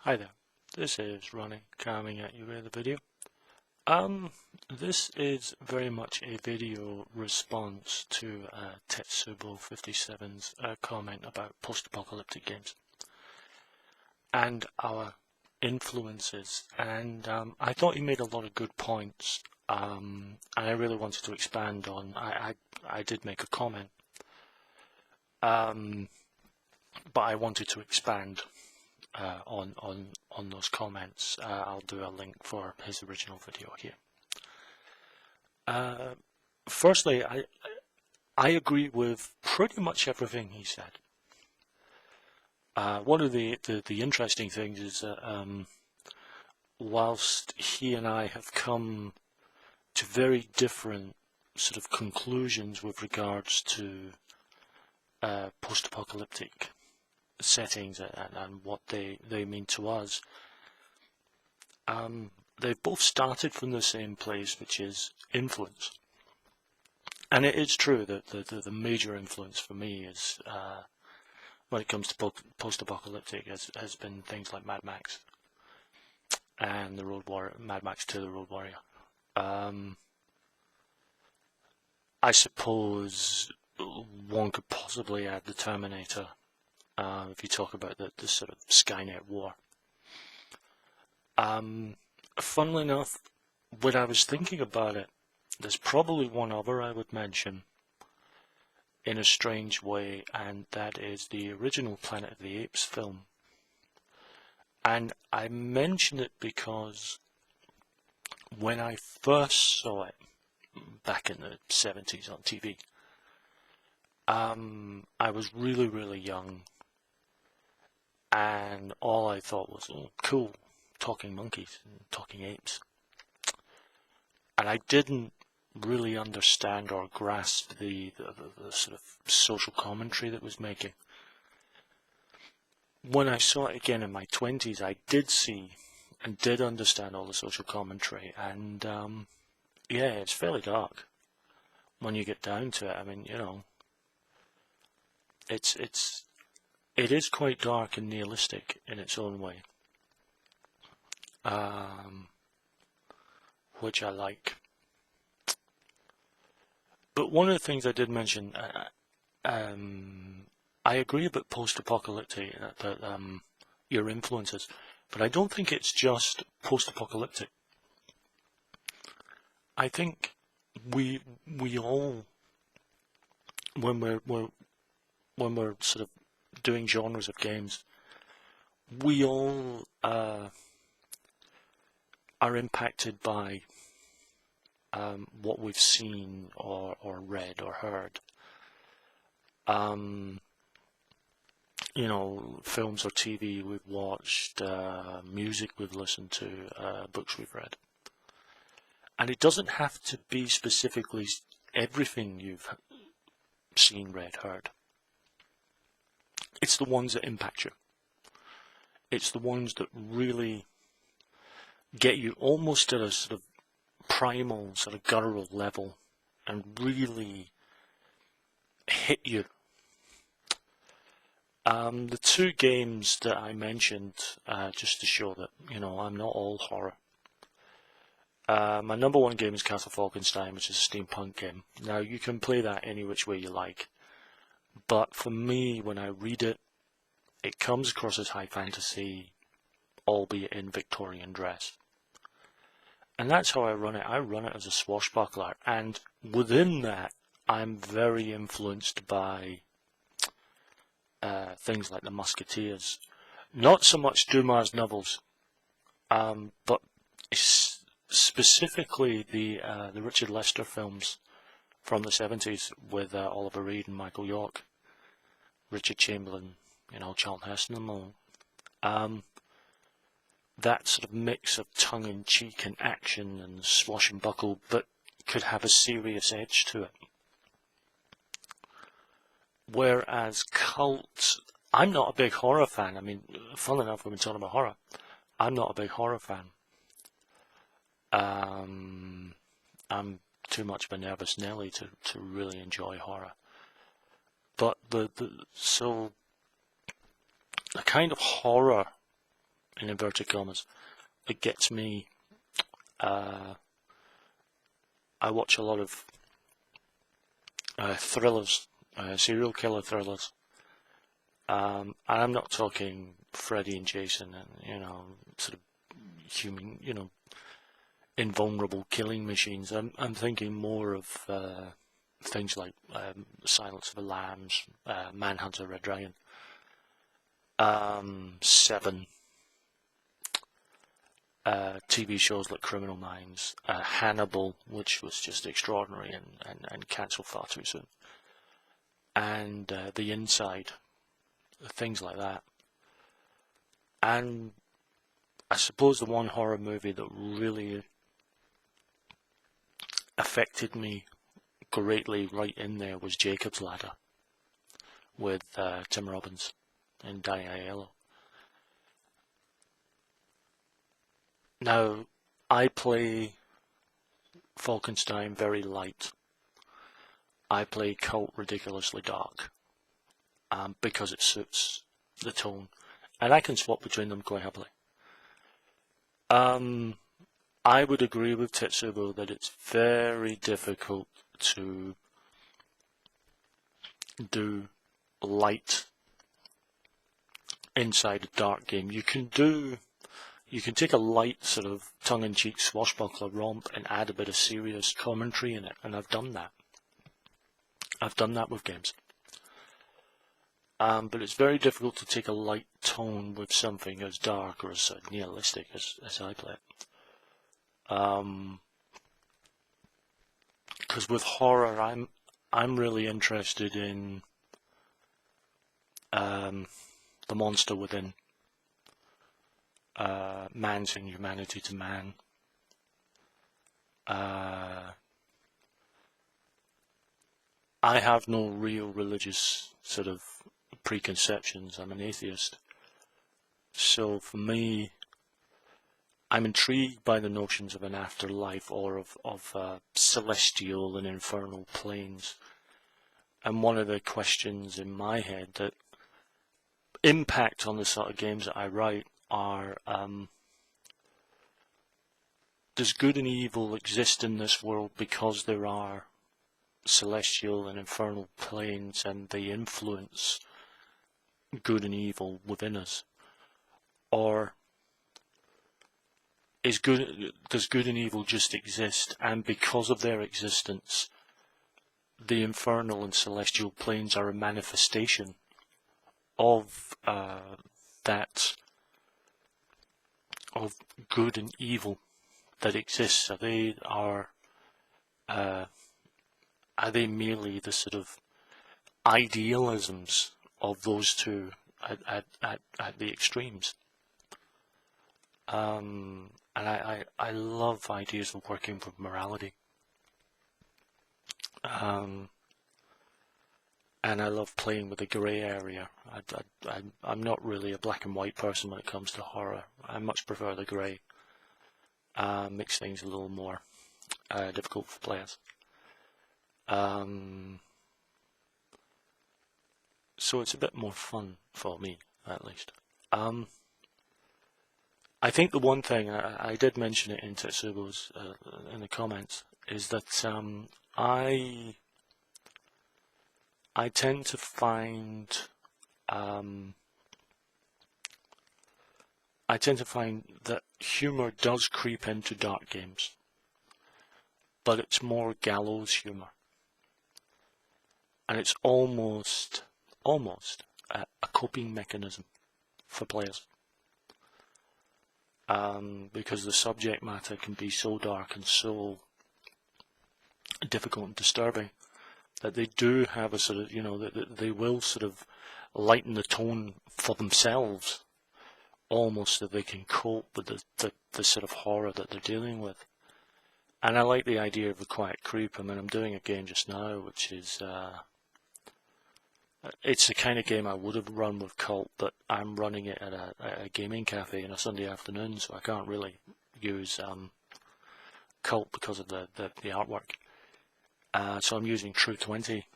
Hi there, this is Ronnie coming at you with a video. This is very much a video response to Tetsubo 57's comment about post-apocalyptic games and our influences, and I thought he made a lot of good points, and I really wanted to expand on. I did make a comment, but I wanted to expand on those comments. I'll do a link for his original video here. Firstly, I agree with pretty much everything he said. One of the interesting things is that whilst he and I have come to very different sort of conclusions with regards to post-apocalyptic settings and what they mean to us, they've both started from the same place, which is influence. And it is true that the major influence for me is when it comes to post-apocalyptic has been things like Mad Max and the Road Warrior, Mad Max 2: The Road Warrior. I suppose one could possibly add the Terminator if you talk about the sort of Skynet war. Funnily enough, when I was thinking about it, there's probably one other I would mention in a strange way, and that is the original Planet of the Apes film. And I mention it because when I first saw it back in the 70s on TV, I was really young, and all I thought was, oh, cool, talking monkeys and talking apes. And I didn't really understand or grasp the sort of social commentary that was making. When I saw it again in my 20s, I did see and did understand all the social commentary, and yeah, it's fairly dark when you get down to it. I mean, you know, it is quite dark and nihilistic in its own way, which I like. But one of the things I did mention, I agree about post-apocalyptic, about your influences, but I don't think it's just post-apocalyptic. I think we all, when we're sort of doing genres of games, we all are impacted by what we've seen or read or heard. You know, films or TV we've watched, music we've listened to, books we've read. And it doesn't have to be specifically everything you've seen, read, heard. It's the ones that impact you. It's the ones that really get you almost at a sort of primal, sort of guttural level and really hit you. The two games that I mentioned, just to show that, you know, I'm not all horror. My number one game is Castle Falkenstein, which is a steampunk game. Now, you can play that any which way you like, but for me, when I read it, it comes across as high fantasy, albeit in Victorian dress. And that's how I run it. I run it as a swashbuckler, and within that, I'm very influenced by things like the Musketeers. Not so much Dumas novels, but specifically the Richard Lester films from the 70s with Oliver Reed and Michael York, Richard Chamberlain, you know, Charlton Heston and all. That sort of mix of tongue-in-cheek and action and swashbuckle, but could have a serious edge to it. Whereas cult, I'm not a big horror fan. I mean, funnily enough, we've been talking about horror. I'm not a big horror fan. I'm too much of a nervous Nelly to really enjoy horror. But the kind of horror in inverted commas, that gets me. I watch a lot of thrillers, serial killer thrillers. And I'm not talking Freddy and Jason and, sort of human, invulnerable killing machines. I'm thinking more of things like Silence of the Lambs, Manhunter, Red Dragon, Seven, TV shows like Criminal Minds, Hannibal, which was just extraordinary and cancelled far too soon, and The Inside, things like that. And I suppose the one horror movie that really affected me greatly right in there was Jacob's Ladder with Tim Robbins and Danny Aiello. Now, I play Falkenstein very light. I play Cult ridiculously dark because it suits the tone, and I can swap between them quite happily. I would agree with Tetsubo that it's very difficult to do light inside a dark game. You can take a light sort of tongue-in-cheek swashbuckler romp and add a bit of serious commentary in it, and I've done that. I've done that with games. But it's very difficult to take a light tone with something as dark or as nihilistic as I play it. Because with horror, I'm really interested in the monster within, man's inhumanity to man. I have no real religious sort of preconceptions. I'm an atheist. So for me, I'm intrigued by the notions of an afterlife or of celestial and infernal planes. And one of the questions in my head that impact on the sort of games that I write are, does good and evil exist in this world because there are celestial and infernal planes and they influence good and evil within us? Or does good and evil just exist, and because of their existence, the infernal and celestial planes are a manifestation of that, of good and evil that exists? Are they merely the sort of idealisms of those two at the extremes? And I love ideas of working with morality. And I love playing with the grey area. I'm not really a black and white person when it comes to horror. I much prefer the grey. Makes things a little more difficult for players. So it's a bit more fun for me, at least. I think the one thing, I did mention it in Tetsubo's, in the comments, is that I tend to find that humour does creep into dark games, but it's more gallows humour, and it's almost a coping mechanism for players, because the subject matter can be so dark and so difficult and disturbing that they do have a sort of, that they will sort of lighten the tone for themselves, almost so they can cope with the sort of horror that they're dealing with. And I like the idea of the quiet creep. I mean, I'm doing a game just now, which is, it's the kind of game I would have run with Cult, but I'm running it at a gaming cafe on a Sunday afternoon, so I can't really use Cult because of the artwork. So I'm using True 20,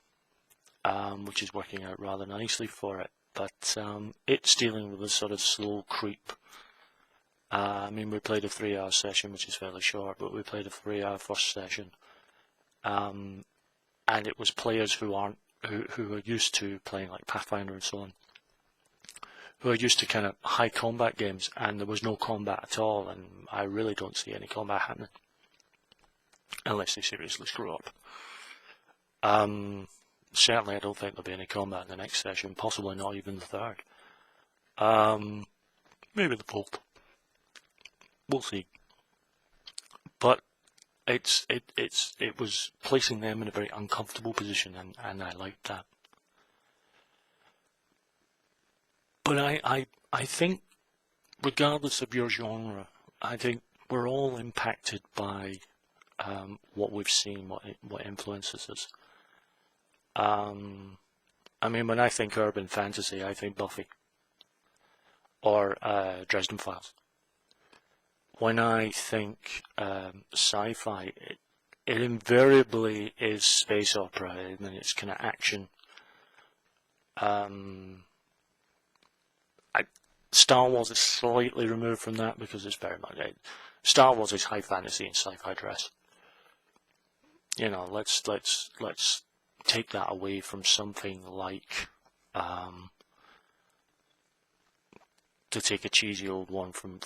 which is working out rather nicely for it. But it's dealing with a sort of slow creep I mean, we played a 3-hour session, which is fairly short, but we played a 3-hour first session, and it was players who are used to playing like Pathfinder and so on, who are used to kind of high combat games, and there was no combat at all, and I really don't see any combat happening unless they seriously screw up. Certainly, I don't think there'll be any combat in the next session. Possibly not even the third. Maybe the fourth. We'll see. But it was placing them in a very uncomfortable position, and I liked that. But I think, regardless of your genre, I think we're all impacted by what we've seen, what influences us. I mean, when I think urban fantasy, I think Buffy or Dresden Files. When I think sci-fi, it invariably is space opera, and it's kind of action. Star Wars is slightly removed from that because it's very much Star Wars is high fantasy and sci-fi dress. You know, let's take that away from something like, to take a cheesy old one from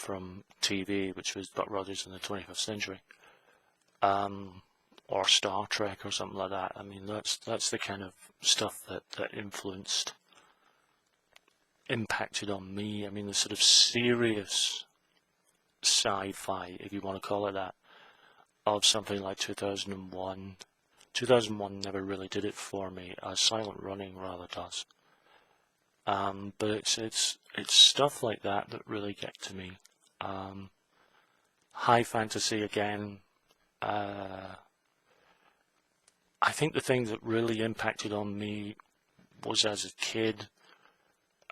TV, which was Buck Rogers in the 25th century, or Star Trek or something like that. I mean, that's the kind of stuff that impacted on me. I mean, the sort of serious sci-fi, if you want to call it that, of something like 2001. 2001 never really did it for me. Silent Running rather does. But it's stuff like that really get to me. High fantasy again. I think the thing that really impacted on me was as a kid.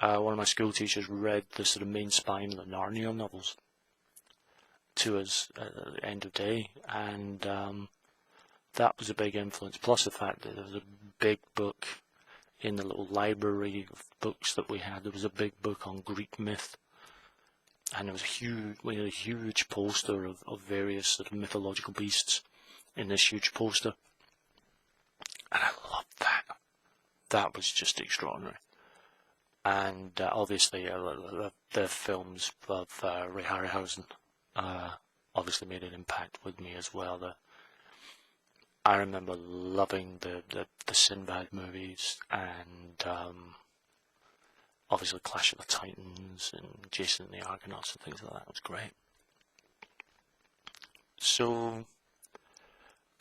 One of my school teachers read the sort of main spine of the Narnia novels to us at the end of day, and that was a big influence. Plus the fact that there was a big book in the little library of books that we had. There was a big book on Greek myth, and there was we had a huge poster of various sort of mythological beasts in this huge poster, and I loved that. That was just extraordinary. And obviously the films of Ray Harryhausen obviously made an impact with me as well. I remember loving the Sinbad movies, and obviously Clash of the Titans and Jason and the Argonauts and things like that. It was great. So,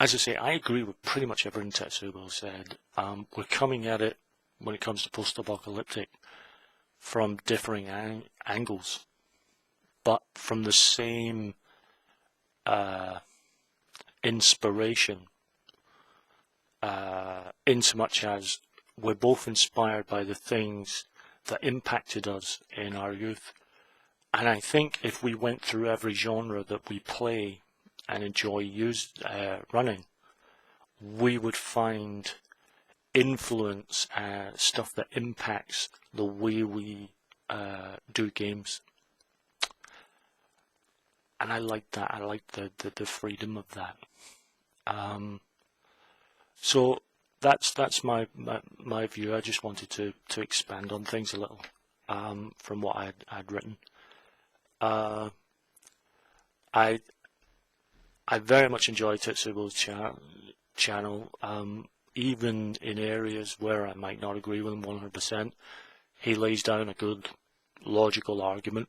as I say, I agree with pretty much everything Tetsubo said. We're coming at it, when it comes to post-apocalyptic, from differing angles, but from the same inspiration, in so much as we're both inspired by the things that impacted us in our youth. And I think if we went through every genre that we play and enjoy running, we would find influence, stuff that impacts the way we do games. And I like that. I like the freedom of that. So that's my view. I just wanted to expand on things a little from what I'd written. I very much enjoy Tetsubo's channel. Even in areas where I might not agree with him 100%, he lays down a good logical argument,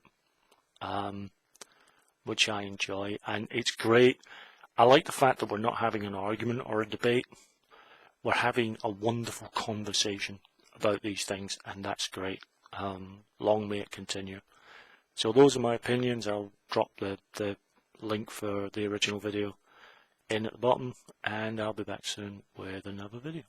which I enjoy, and it's great. I like the fact that we're not having an argument or a debate. We're having a wonderful conversation about these things, and that's great. Long may it continue. So those are my opinions. I'll drop the link for the original video in at the bottom, and I'll be back soon with another video.